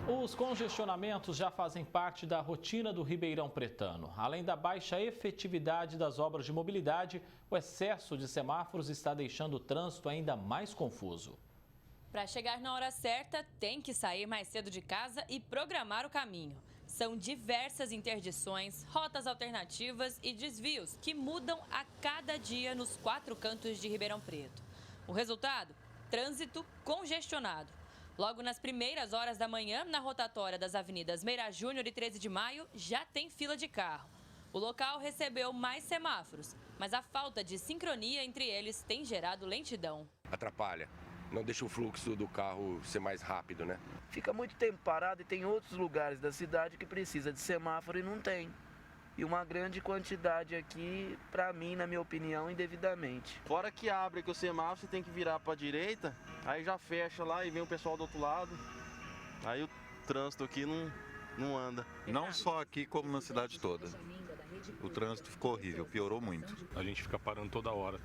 Os congestionamentos já fazem parte da rotina do Ribeirão Pretano. Além da baixa efetividade das obras de mobilidade, o excesso de semáforos está deixando o trânsito ainda mais confuso. Para chegar na hora certa, tem que sair mais cedo de casa e programar o caminho. São diversas interdições, rotas alternativas e desvios que mudam a cada dia nos 4 cantos de Ribeirão Preto. O resultado? Trânsito congestionado. Logo nas primeiras horas da manhã, na rotatória das avenidas Meira Júnior e 13 de Maio, já tem fila de carro. O local recebeu mais semáforos, mas a falta de sincronia entre eles tem gerado lentidão. Atrapalha, não deixa o fluxo do carro ser mais rápido, né? Fica muito tempo parado e tem outros lugares da cidade que precisa de semáforo e não tem. E uma grande quantidade aqui, para mim, na minha opinião, indevidamente. Fora que abre que o semáforo você tem que virar para a direita, aí já fecha lá e vem o pessoal do outro lado. Aí o trânsito aqui não anda. Não só aqui, como na cidade toda. O trânsito ficou horrível, piorou muito. A gente fica parando toda hora.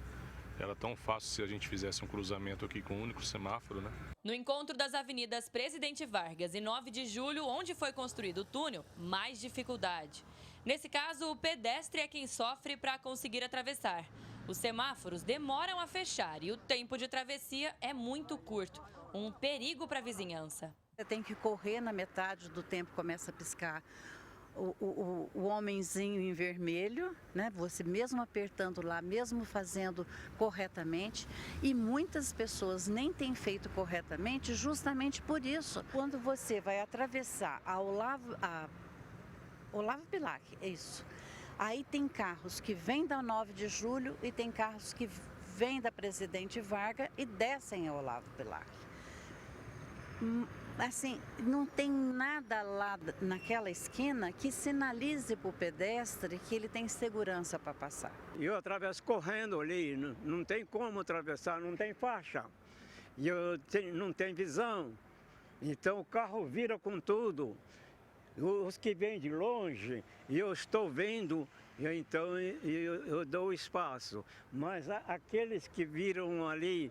Era tão fácil se a gente fizesse um cruzamento aqui com um único semáforo, né? No encontro das avenidas Presidente Vargas e 9 de Julho, onde foi construído o túnel, mais dificuldade. Nesse caso, o pedestre é quem sofre para conseguir atravessar. Os semáforos demoram a fechar e o tempo de travessia é muito curto. Um perigo para a vizinhança. Você tem que correr na metade do tempo, começa a piscar o homenzinho em vermelho, né? Você mesmo apertando lá, mesmo fazendo corretamente, e muitas pessoas nem têm feito corretamente justamente por isso. Quando você vai atravessar a Olavo Bilac, é isso. Aí tem carros que vêm da 9 de Julho e tem carros que vêm da Presidente Vargas e descem a Olavo Bilac. Assim, não tem nada lá naquela esquina que sinalize para o pedestre que ele tem segurança para passar. Eu atravesso correndo ali, não tem como atravessar, não tem faixa. E não tem visão. Então o carro vira com tudo. Os que vêm de longe, eu estou vendo, então eu dou espaço. Mas aqueles que viram ali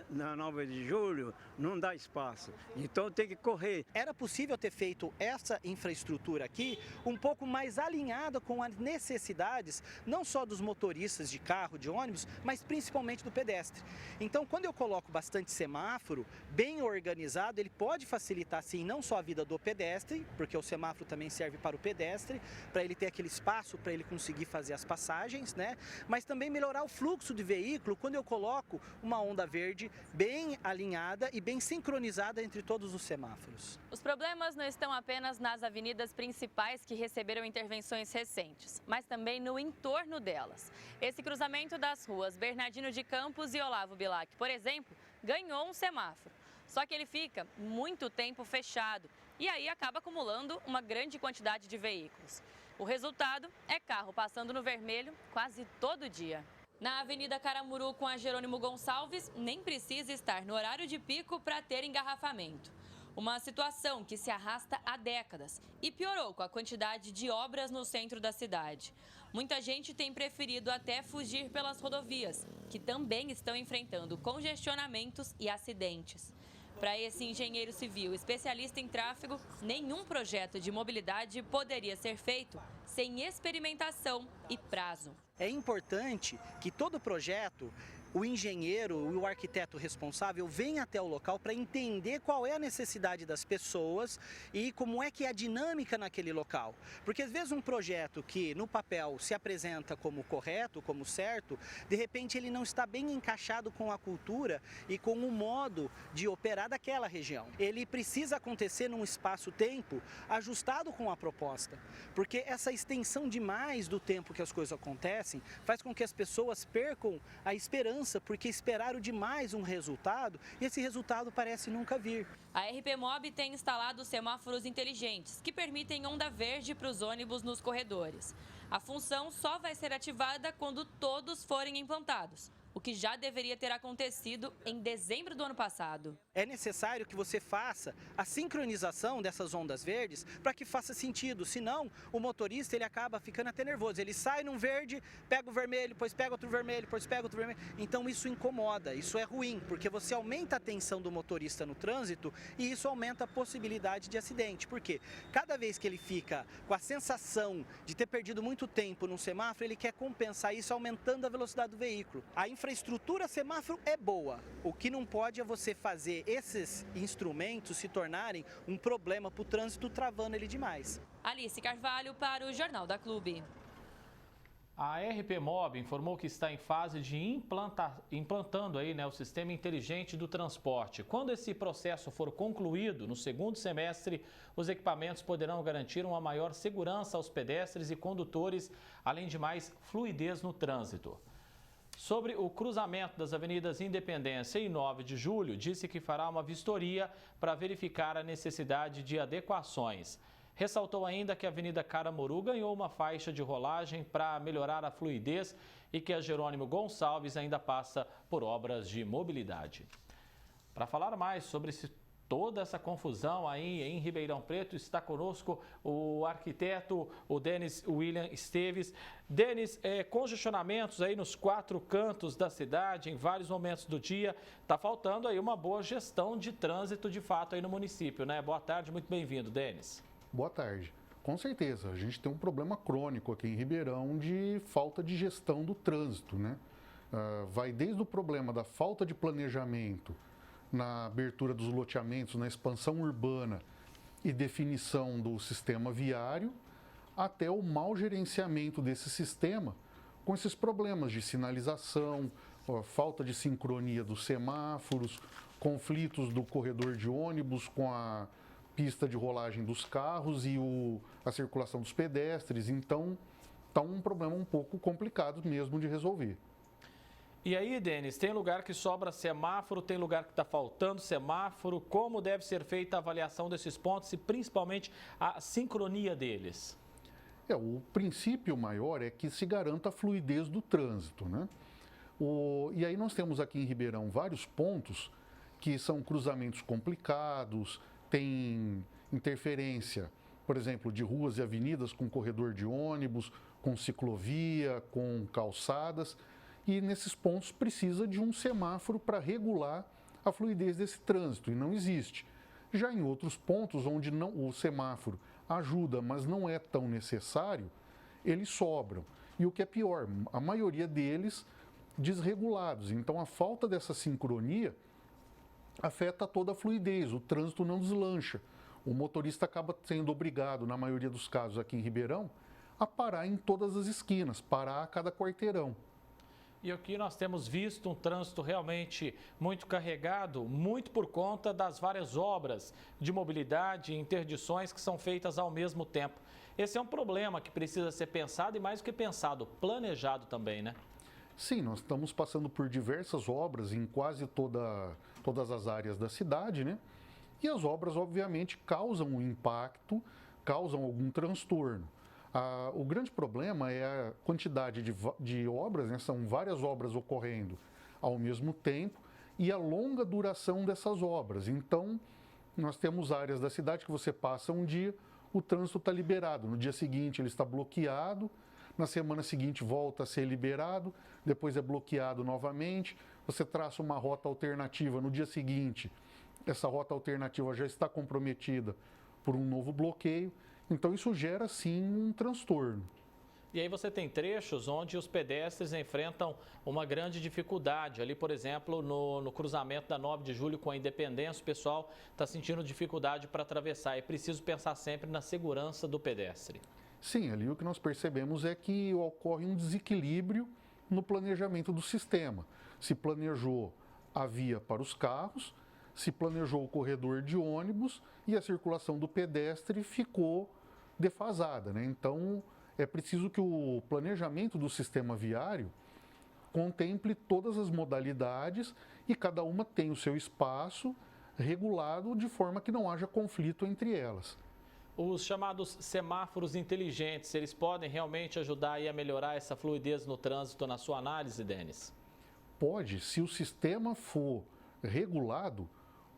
na 9 de Julho, não dá espaço, então tem que correr. Era possível ter feito essa infraestrutura aqui um pouco mais alinhada com as necessidades, não só dos motoristas de carro, de ônibus, mas principalmente do pedestre. Então, quando eu coloco bastante semáforo, bem organizado, ele pode facilitar, sim, não só a vida do pedestre, porque o semáforo também serve para o pedestre, para ele ter aquele espaço, para ele conseguir fazer as passagens, né? Mas também melhorar o fluxo de veículo quando eu coloco uma onda verde bem alinhada e bem sincronizada entre todos os semáforos. Os problemas não estão apenas nas avenidas principais que receberam intervenções recentes, mas também no entorno delas. Esse cruzamento das ruas Bernardino de Campos e Olavo Bilac, por exemplo, ganhou um semáforo. Só que ele fica muito tempo fechado e aí acaba acumulando uma grande quantidade de veículos. O resultado é carro passando no vermelho quase todo dia. Na Avenida Caramuru com a Jerônimo Gonçalves, nem precisa estar no horário de pico para ter engarrafamento. Uma situação que se arrasta há décadas e piorou com a quantidade de obras no centro da cidade. Muita gente tem preferido até fugir pelas rodovias, que também estão enfrentando congestionamentos e acidentes. Para esse engenheiro civil especialista em tráfego, nenhum projeto de mobilidade poderia ser feito sem experimentação e prazo. É importante que todo projeto, o engenheiro e o arquiteto responsável venham até o local para entender qual é a necessidade das pessoas e como é que é a dinâmica naquele local. Porque às vezes um projeto que no papel se apresenta como correto, como certo, de repente ele não está bem encaixado com a cultura e com o modo de operar daquela região. Ele precisa acontecer num espaço-tempo ajustado com a proposta, porque essa extensão demais do tempo que as coisas acontecem faz com que as pessoas percam a esperança, porque esperaram demais um resultado e esse resultado parece nunca vir. A RP Mob tem instalado semáforos inteligentes que permitem onda verde para os ônibus nos corredores. A função só vai ser ativada quando todos forem implantados. o que já deveria ter acontecido em dezembro do ano passado. É necessário que você faça a sincronização dessas ondas verdes para que faça sentido, senão o motorista ele acaba ficando até nervoso. Ele sai num verde, pega o vermelho, depois pega outro vermelho, depois pega outro vermelho. Então isso incomoda, isso é ruim, porque você aumenta a tensão do motorista no trânsito e isso aumenta a possibilidade de acidente. Por quê? Cada vez que ele fica com a sensação de ter perdido muito tempo num semáforo, ele quer compensar isso aumentando a velocidade do veículo. A infraestrutura semáforo é boa, o que não pode é você fazer esses instrumentos se tornarem um problema para o trânsito, travando ele demais. Alice Carvalho para o Jornal da Clube. A RP Mob informou que está em fase de implantando o sistema inteligente do transporte. Quando esse processo for concluído, no segundo semestre, os equipamentos poderão garantir uma maior segurança aos pedestres e condutores, além de mais fluidez no trânsito. Sobre o cruzamento das avenidas Independência e 9 de Julho, disse que fará uma vistoria para verificar a necessidade de adequações. Ressaltou ainda que a Avenida Caramuru ganhou uma faixa de rolagem para melhorar a fluidez e que a Jerônimo Gonçalves ainda passa por obras de mobilidade. Para falar mais sobre toda essa confusão aí em Ribeirão Preto, está conosco o arquiteto, o Denis William Esteves. Denis, congestionamentos aí nos 4 cantos da cidade, em vários momentos do dia. Está faltando aí uma boa gestão de trânsito, de fato, aí no município, né? Boa tarde, muito bem-vindo, Denis. Boa tarde. Com certeza, a gente tem um problema crônico aqui em Ribeirão de falta de gestão do trânsito, né? Vai desde o problema da falta de planejamento na abertura dos loteamentos, na expansão urbana e definição do sistema viário, até o mau gerenciamento desse sistema com esses problemas de sinalização, falta de sincronia dos semáforos, conflitos do corredor de ônibus com a pista de rolagem dos carros e a circulação dos pedestres. Então, está um problema um pouco complicado mesmo de resolver. E aí, Denis, tem lugar que sobra semáforo, tem lugar que está faltando semáforo. Como deve ser feita a avaliação desses pontos e principalmente a sincronia deles? O princípio maior é que se garanta a fluidez do trânsito, né? E aí nós temos aqui em Ribeirão vários pontos que são cruzamentos complicados, tem interferência, por exemplo, de ruas e avenidas com corredor de ônibus, com ciclovia, com calçadas. E nesses pontos precisa de um semáforo para regular a fluidez desse trânsito, e não existe. Já em outros pontos onde o semáforo ajuda, mas não é tão necessário, eles sobram. E o que é pior, a maioria deles desregulados. Então a falta dessa sincronia afeta toda a fluidez, o trânsito não deslancha. O motorista acaba sendo obrigado, na maioria dos casos aqui em Ribeirão, a parar em todas as esquinas, parar a cada quarteirão. E aqui nós temos visto um trânsito realmente muito carregado, muito por conta das várias obras de mobilidade e interdições que são feitas ao mesmo tempo. Esse é um problema que precisa ser pensado e, mais do que pensado, planejado também, né? Sim, nós estamos passando por diversas obras em quase todas as áreas da cidade, né? E as obras, obviamente, causam um impacto, causam algum transtorno. O grande problema é a quantidade de obras, né? São várias obras ocorrendo ao mesmo tempo e a longa duração dessas obras. Então, nós temos áreas da cidade que você passa um dia, o trânsito está liberado, no dia seguinte ele está bloqueado, na semana seguinte volta a ser liberado, depois é bloqueado novamente, você traça uma rota alternativa, no dia seguinte essa rota alternativa já está comprometida por um novo bloqueio. Então isso gera sim um transtorno. E aí você tem trechos onde os pedestres enfrentam uma grande dificuldade. Ali, por exemplo, no cruzamento da 9 de Julho com a Independência, o pessoal está sentindo dificuldade para atravessar. É preciso pensar sempre na segurança do pedestre. Sim, ali o que nós percebemos é que ocorre um desequilíbrio no planejamento do sistema. Se planejou a via para os carros, se planejou o corredor de ônibus e a circulação do pedestre ficou defasada, né? Então, é preciso que o planejamento do sistema viário contemple todas as modalidades e cada uma tenha o seu espaço regulado de forma que não haja conflito entre elas. Os chamados semáforos inteligentes, eles podem realmente ajudar aí a melhorar essa fluidez no trânsito, na sua análise, Denis? pode se o sistema for regulado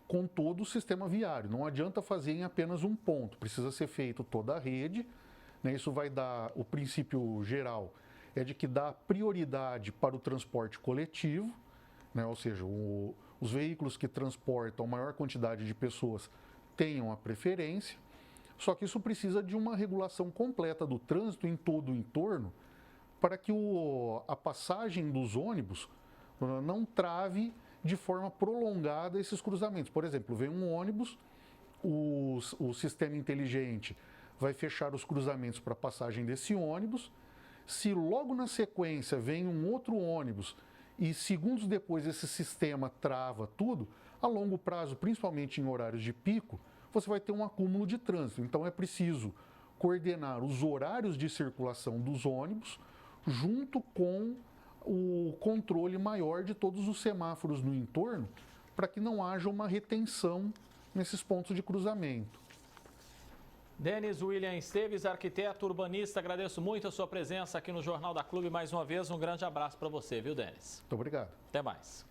com todo o sistema viário. Não adianta fazer em apenas um ponto, precisa ser feito toda a rede, né? Isso vai dar, o princípio geral é de que dá prioridade para o transporte coletivo, né? Ou seja, os veículos que transportam a maior quantidade de pessoas tenham a preferência, só que isso precisa de uma regulação completa do trânsito em todo o entorno para que a passagem dos ônibus não trave de forma prolongada esses cruzamentos. Por exemplo, vem um ônibus, o sistema inteligente vai fechar os cruzamentos para a passagem desse ônibus. Se logo na sequência vem um outro ônibus e segundos depois esse sistema trava tudo, a longo prazo, principalmente em horários de pico, você vai ter um acúmulo de trânsito. Então é preciso coordenar os horários de circulação dos ônibus junto com o controle maior de todos os semáforos no entorno, para que não haja uma retenção nesses pontos de cruzamento. Denis William Esteves, arquiteto urbanista, agradeço muito a sua presença aqui no Jornal da Clube mais uma vez. Um grande abraço para você, viu, Denis? Muito obrigado. Até mais.